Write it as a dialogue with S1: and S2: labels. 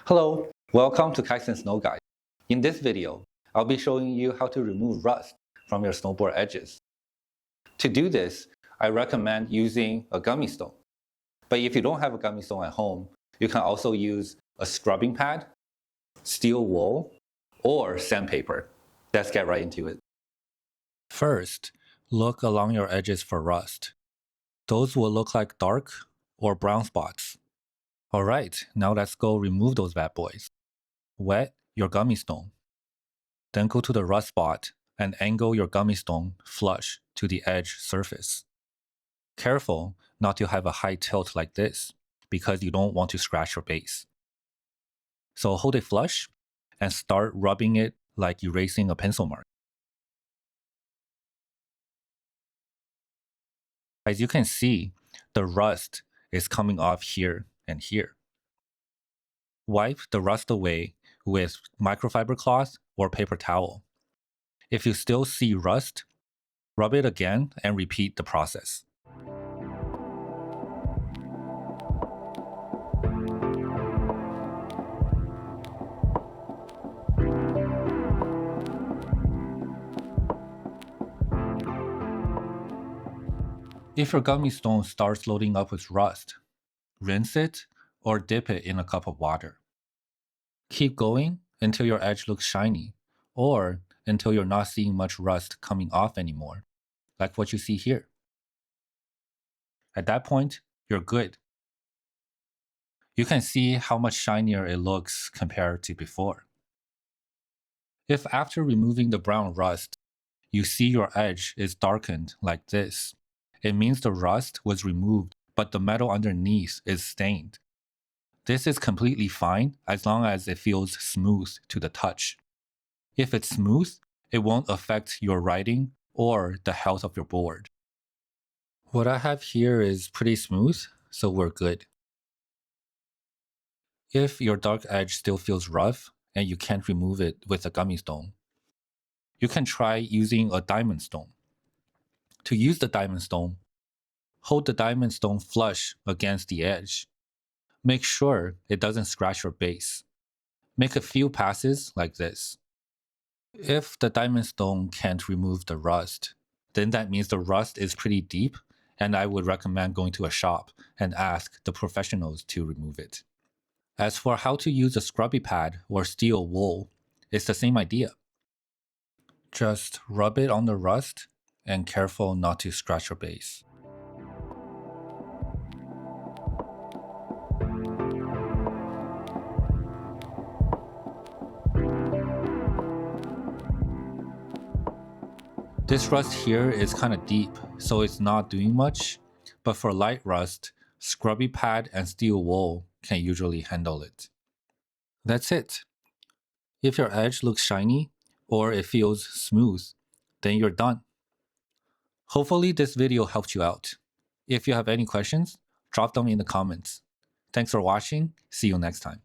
S1: Hello, welcome to Kaizen Snow Guide. In this video, I'll be showing you how to remove rust from your snowboard edges. To do this, I recommend using a gummy stone. But if you don't have a gummy stone at home, you can also use a scrubbing pad, steel wool, or sandpaper. Let's get right into it. First, look along your edges for rust. Those will look like dark or brown spots. Alright, now let's go remove those bad boys. Wet your gummy stone. Then go to the rust spot and angle your gummy stone flush to the edge surface. Careful not to have a high tilt like this, because you don't want to scratch your base. So hold it flush and start rubbing it like erasing a pencil mark. As you can see, the rust is coming off here and here. Wipe the rust away with microfiber cloth or paper towel. If you still see rust, rub it again and repeat the process. If your gummy stone starts loading up with rust, rinse it or dip it in a cup of water. Keep going until your edge looks shiny, or until you're not seeing much rust coming off anymore, like what you see here. At that point, you're good. You can see how much shinier it looks compared to before. If after removing the brown rust, you see your edge is darkened like this, it means the rust was removed, but the metal underneath is stained. This is completely fine as long as it feels smooth to the touch. If it's smooth, it won't affect your writing or the health of your board. What I have here is pretty smooth, so we're good. If your dark edge still feels rough and you can't remove it with a gummy stone, you can try using a diamond stone. To use the diamond stone, hold the diamond stone flush against the edge. Make sure it doesn't scratch your base. Make a few passes like this. If the diamond stone can't remove the rust, then that means the rust is pretty deep, and I would recommend going to a shop and ask the professionals to remove it. As for how to use a scrubby pad or steel wool, it's the same idea. Just rub it on the rust and careful not to scratch your base. This rust here is kind of deep, so it's not doing much, but for light rust, scrubby pad and steel wool can usually handle it. That's it. If your edge looks shiny or it feels smooth, then you're done. Hopefully this video helped you out. If you have any questions, drop them in the comments. Thanks for watching. See you next time.